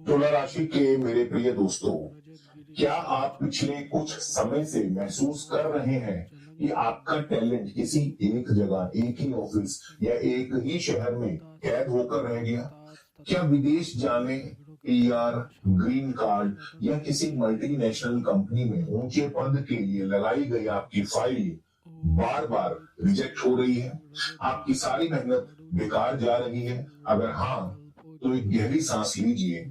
तुला राशि के मेरे प्रिय दोस्तों, क्या आप पिछले कुछ समय से महसूस कर रहे हैं कि आपका टैलेंट किसी एक जगह, एक ही ऑफिस या एक ही शहर में कैद होकर रह गया? क्या विदेश जाने, पीआर, ग्रीन कार्ड या किसी मल्टीनेशनल कंपनी में ऊंचे पद के लिए लगाई गई आपकी फाइल बार बार रिजेक्ट हो रही है? आपकी सारी मेहनत बेकार जा रही है? अगर हाँ, तो एक गहरी सांस लीजिए,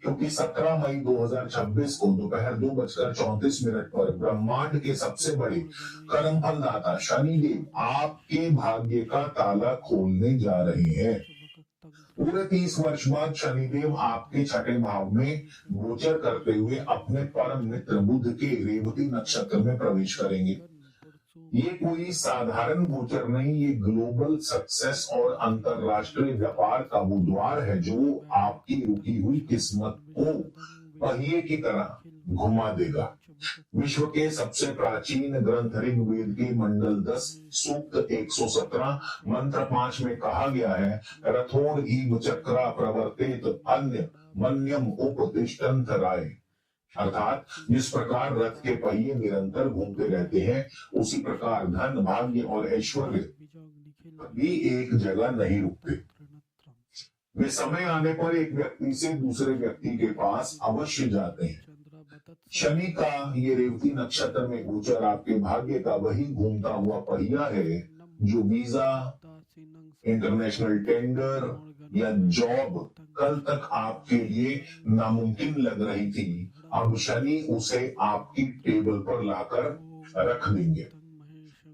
क्योंकि 17 मई 2026 को दोपहर 2:34 पर ब्रह्मांड के सबसे बड़े कर्म फलदाता शनिदेव आपके भाग्य का ताला खोलने जा रहे हैं। पूरे 30 वर्ष बाद शनिदेव आपके छठे भाव में गोचर करते हुए अपने परम मित्र बुध के रेवती नक्षत्र में प्रवेश करेंगे। ये कोई साधारण गोचर नहीं, ये ग्लोबल सक्सेस और अंतरराष्ट्रीय व्यापार का वो द्वार है जो आपकी रुकी हुई किस्मत को पहिए की तरह घुमा देगा। विश्व के सबसे प्राचीन ग्रंथ ऋग्वेद के मंडल 10 सूक्त 117 मंत्र 5 में कहा गया है, रथोर ईव चक्रा प्रवर्तित अन्य मन्यम उपतिष्ठन्त राय। अर्थात जिस प्रकार रथ के पहिए निरंतर घूमते रहते हैं, उसी प्रकार धन, भाग्य और ऐश्वर्य भी एक जगह नहीं रुकते। वे समय आने पर एक व्यक्ति से दूसरे व्यक्ति के पास अवश्य जाते हैं। शनि का ये रेवती नक्षत्र में गोचर आपके भाग्य का वही घूमता हुआ पहिया है जो वीजा, इंटरनेशनल टेंडर या जॉब कल तक आपके लिए नामुमकिन लग रही थी, अब शनि उसे आपकी टेबल पर लाकर रख देंगे।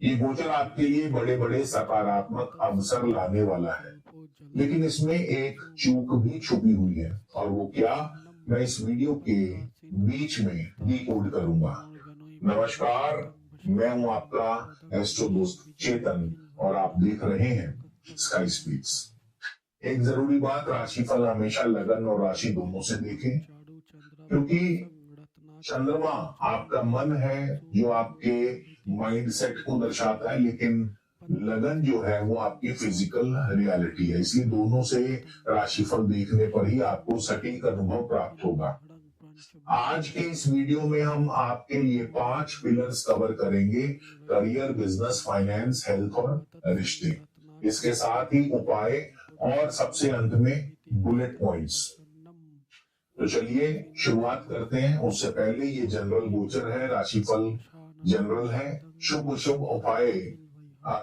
ये गोचर आपके लिए बड़े बड़े सकारात्मक अवसर लाने वाला है, लेकिन इसमें एक चूक भी छुपी हुई है, और वो क्या, मैं इस वीडियो के बीच में डिकोड करूंगा। नमस्कार, मैं हूं आपका एस्ट्रो दोस्त चेतन और आप देख रहे हैं स्काई स्पीड्स। एक जरूरी बात, राशिफल हमेशा लगन और राशि दोनों से देखें, क्योंकि चंद्रमा आपका मन है जो आपके माइंडसेट को दर्शाता है, लेकिन लगन जो है वो आपकी फिजिकल रियलिटी है। इसलिए दोनों से राशिफल देखने पर ही आपको सटीक अनुभव प्राप्त होगा। आज के इस वीडियो में हम आपके लिए 5 पिलर्स कवर करेंगे: करियर, बिजनेस, फाइनेंस, हेल्थ और रिश्ते। इसके साथ ही उपाय और सबसे अंत में बुलेट पॉइंट्स। तो चलिए शुरुआत करते हैं। उससे पहले ये जनरल गोचर है, राशिफल जनरल है। शुभ शुभ उपाय,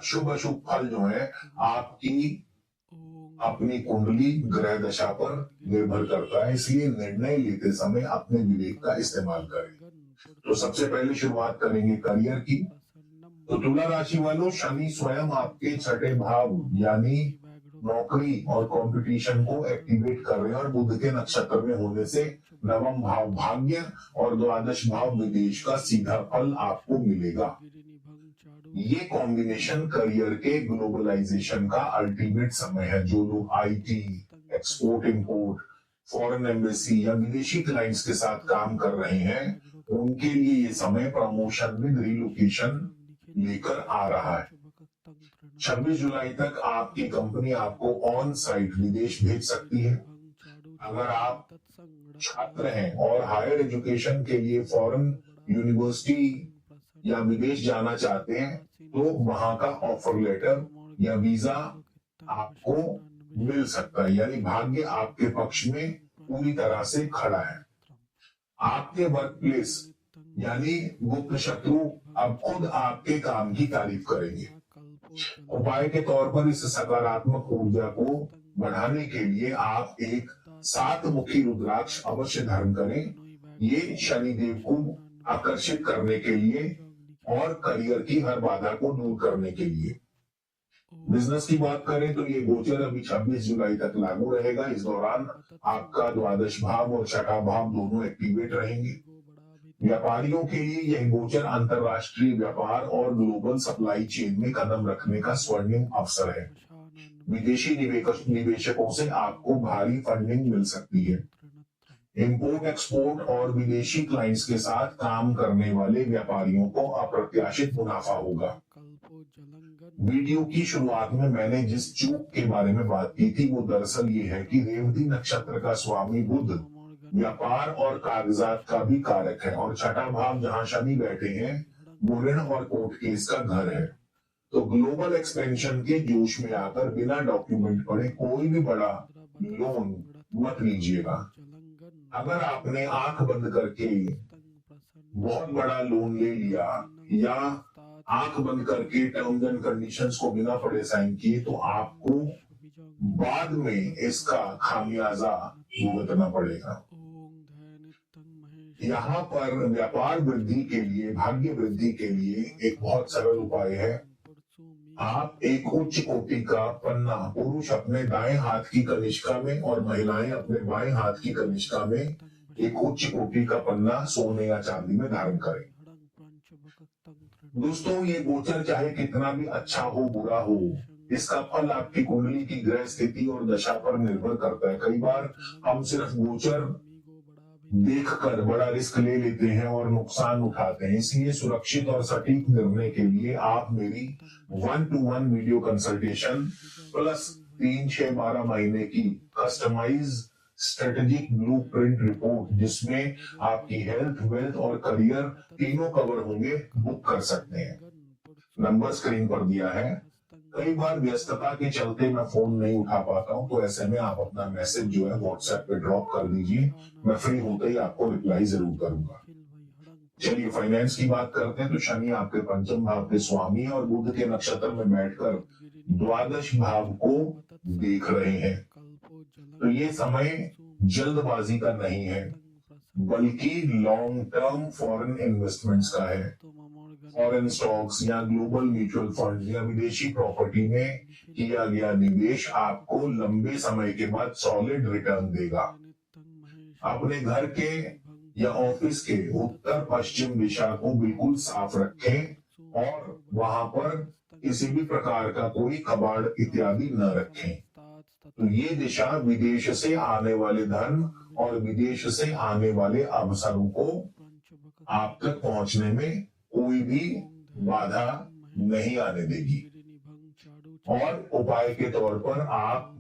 शुभ शुभ फल जो है आपकी अपनी कुंडली ग्रह दशा पर निर्भर करता है, इसलिए निर्णय लेते समय अपने विवेक का इस्तेमाल करें। तो सबसे पहले शुरुआत करेंगे करियर की। तो तुला राशि वालों, शनि स्वयं आपके छठे भाव यानी नौकरी और कंपटीशन को एक्टिवेट कर रहे हैं, और बुध के नक्षत्र में होने से नवम भाव भाग्य और द्वादश भाव विदेश का सीधा फल आपको मिलेगा। ये कॉम्बिनेशन करियर के ग्लोबलाइजेशन का अल्टीमेट समय है। जो लोग IT, export import, foreign embassy या विदेशी क्लाइंट्स के साथ काम कर रहे हैं, उनके लिए ये समय प्रमोशन विद रिलोकेशन लेकर आ रहा है। 26 जुलाई तक आपकी कंपनी आपको ऑन साइट विदेश भेज सकती है। अगर आप छात्र हैं और हायर एजुकेशन के लिए फॉरेन यूनिवर्सिटी या विदेश जाना चाहते हैं, तो वहां का ऑफर लेटर या वीजा आपको मिल सकता है, यानी भाग्य आपके पक्ष में पूरी तरह से खड़ा है। आपके वर्क प्लेस यानी गुप्त शत्रु अब खुद आपके काम की तारीफ करेंगे। उपाय के तौर पर इस सकारात्मक ऊर्जा को बढ़ाने के लिए आप एक 7 मुखी रुद्राक्ष अवश्य धारण करें। ये शनिदेव को आकर्षित करने के लिए और करियर की हर बाधा को दूर करने के लिए। बिजनेस की बात करें तो ये गोचर अभी 26 जुलाई तक लागू रहेगा। इस दौरान आपका द्वादश भाव और छठा भाव दोनों एक्टिवेट रहेंगे। व्यापारियों के लिए यह गोचर अंतरराष्ट्रीय व्यापार और ग्लोबल सप्लाई चेन में कदम रखने का स्वर्णिम अवसर है। विदेशी निवेशकों से आपको भारी फंडिंग मिल सकती है। इंपोर्ट एक्सपोर्ट और विदेशी क्लाइंट्स के साथ काम करने वाले व्यापारियों को अप्रत्याशित मुनाफा होगा। वीडियो की शुरुआत में मैंने जिस चूक के बारे में बात की थी वो दरअसल ये है कि रेवती नक्षत्र का स्वामी बुध व्यापार और कागजात का भी कारक है, और छठा भाव जहां शनि बैठे हैं वो ऋण और कोर्ट केस का घर है। तो ग्लोबल एक्सपेंशन के जोश में आकर बिना डॉक्यूमेंट पढ़े कोई भी बड़ा लोन मत लीजिएगा। अगर आपने आंख बंद करके बहुत बड़ा लोन ले लिया या आंख बंद करके टर्म्स एंड कंडीशंस को बिना पढ़े साइन किए, तो आपको बाद में इसका खामियाजा भुगतना पड़ेगा। यहाँ पर व्यापार वृद्धि के लिए, भाग्य वृद्धि के लिए एक बहुत सरल उपाय है। आप एक उच्च कोटि का पन्ना, पुरुष अपने दाएं हाथ की कनिष्का में और महिलाएं अपने बाएं हाथ की कनिष्का में एक उच्च कोटि का पन्ना सोने या चांदी में धारण करें। दोस्तों, ये गोचर चाहे कितना भी अच्छा हो बुरा हो, इसका फल आपकी कुंडली की ग्रह स्थिति और दशा पर निर्भर करता है। कई बार हम सिर्फ गोचर देखकर बड़ा रिस्क ले लेते हैं और नुकसान उठाते हैं। इसलिए सुरक्षित और सटीक निर्णय के लिए आप मेरी 1-to-1 वीडियो कंसल्टेशन प्लस 3-6-12 महीने की कस्टमाइज स्ट्रेटेजिक ब्लूप्रिंट रिपोर्ट, जिसमें आपकी हेल्थ, वेल्थ और करियर तीनों कवर होंगे, बुक कर सकते हैं। नंबर स्क्रीन पर दिया है। कई बार व्यस्तता के चलते मैं फोन नहीं उठा पाता हूं, तो ऐसे में आप अपना मैसेज जो है व्हाट्सएप पे ड्रॉप कर दीजिए। मैं फ्री होते ही आपको रिप्लाई जरूर करूंगा। चलिए फाइनेंस की बात करते हैं। तो शनि आपके पंचम भाव के स्वामी है और बुध के नक्षत्र में बैठकर द्वादश भाव को देख रहे हैं। तो ये समय जल्दबाजी का नहीं है, बल्कि लॉन्ग टर्म फॉरेन इन्वेस्टमेंट्स का है। फॉरेन स्टॉक्स या ग्लोबल म्यूचुअल फंड या विदेशी प्रॉपर्टी में किया गया निवेश आपको लंबे समय के बाद सॉलिड रिटर्न देगा। अपने घर के या ऑफिस के उत्तर पश्चिम दिशा को बिल्कुल साफ रखें और वहां पर किसी भी प्रकार का कोई कबाड़ इत्यादि न रखें। तो ये दिशा विदेश से आने वाले धन और विदेश से आने वाले अवसरों को आप तक पहुंचने में कोई भी बाधा नहीं आने देगी। और उपाय के तौर पर आप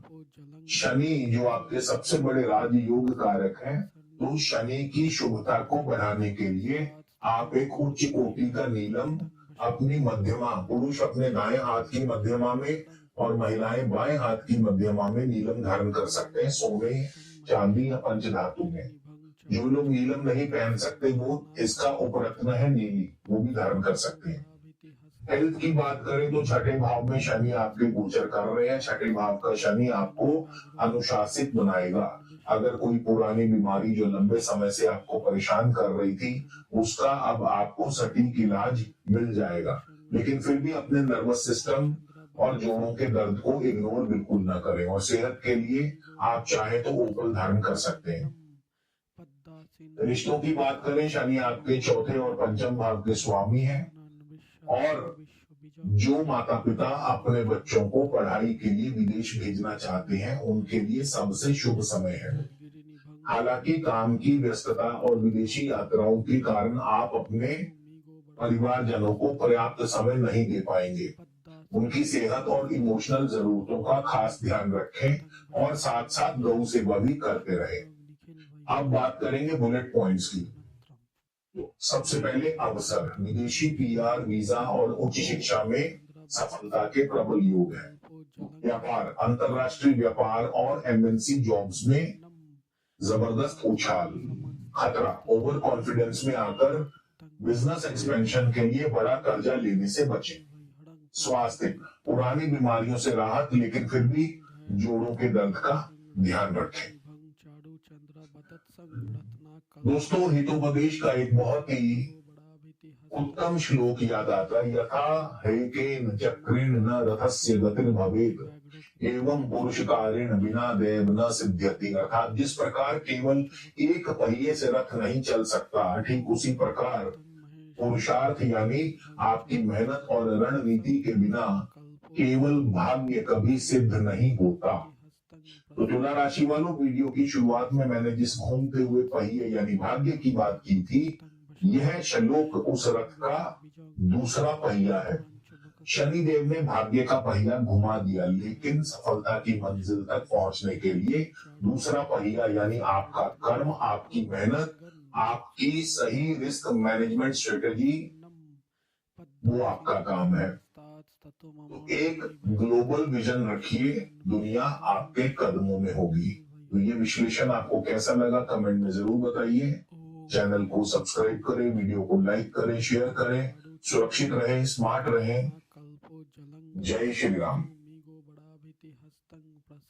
शनि, जो आपके सबसे बड़े राजयोग कारक हैं, तो शनि की शुभता को बढ़ाने के लिए आप एक उच्च कोटि का नीलम अपनी मध्यमा, पुरुष अपने दाएं हाथ की मध्यमा में और महिलाएं बाएं हाथ की मध्यमा में नीलम धारण कर सकते हैं, सोने, चांदी या पंचधातु में। जो लोग नीलम नहीं पहन सकते वो इसका उपरत्न है नीली, वो भी धारण कर सकते हैं। हेल्थ की बात करें तो छठे भाव में शनि आपके गोचर कर रहे हैं। छठे भाव का शनि आपको अनुशासित बनाएगा। अगर कोई पुरानी बीमारी जो लंबे समय से आपको परेशान कर रही थी, उसका अब आपको सटीक इलाज मिल जाएगा। लेकिन फिर भी अपने नर्वस सिस्टम और जोड़ों के दर्द को इग्नोर बिल्कुल ना करें। और सेहत के लिए आप चाहे तो ओपल धारण कर सकते हैं। रिश्तों की बात करें, शनि आपके चौथे और पंचम भाव के स्वामी हैं और जो माता पिता अपने बच्चों को पढ़ाई के लिए विदेश भेजना चाहते हैं उनके लिए सबसे शुभ समय है। हालांकि काम की व्यस्तता और विदेशी यात्राओं के कारण आप अपने परिवारजनों को पर्याप्त समय नहीं दे पाएंगे। उनकी सेहत और इमोशनल जरूरतों का खास ध्यान रखें और साथ साथ गौ सेवा भी करते रहें। अब बात करेंगे बुलेट पॉइंट्स की। तो सबसे पहले अवसर, विदेशी पीआर, वीजा और उच्च शिक्षा में सफलता के प्रबल योग हैं। व्यापार, अंतरराष्ट्रीय व्यापार और एमएनसी जॉब्स में जबरदस्त उछाल। खतरा, ओवर कॉन्फिडेंस में आकर बिजनेस एक्सपेंशन के लिए बड़ा कर्जा लेने से बचें। स्वास्थ्य, पुरानी बीमारियों से राहत, लेकिन फिर भी जोड़ों के दर्द का ध्यान रखें। दोस्तों, हितोपदेश का एक बहुत ही उत्तम श्लोक याद आता है। यथा हेकेन चक्रेण न रथस्य गतिर्भवेत् एवं पुरुषकारेण बिना देव न सिद्ध्यति। अर्थात जिस प्रकार केवल एक पहिए से रथ नहीं चल सकता, ठीक उसी प्रकार पुरुषार्थ यानी आपकी मेहनत और रणनीति के बिना केवल भाग्य कभी सिद्ध नहीं होता। तो तुला राशि वालों, वीडियो की शुरुआत में मैंने जिस घूमते हुए पहिए यानी भाग्य की बात की थी, यह श्लोक उस रथ का दूसरा पहिया है। शनिदेव ने भाग्य का पहिया घुमा दिया, लेकिन सफलता की मंजिल तक पहुंचने के लिए दूसरा पहिया यानी आपका कर्म, आपकी मेहनत, आपकी सही रिस्क मैनेजमेंट स्ट्रेटेजी, वो आपका काम है। तो एक ग्लोबल विजन रखिए, दुनिया आपके कदमों में होगी। तो ये विश्लेषण आपको कैसा लगा कमेंट में जरूर बताइए। चैनल को सब्सक्राइब करें, वीडियो को लाइक करें, शेयर करें। सुरक्षित रहें, स्मार्ट रहें। जय श्री राम।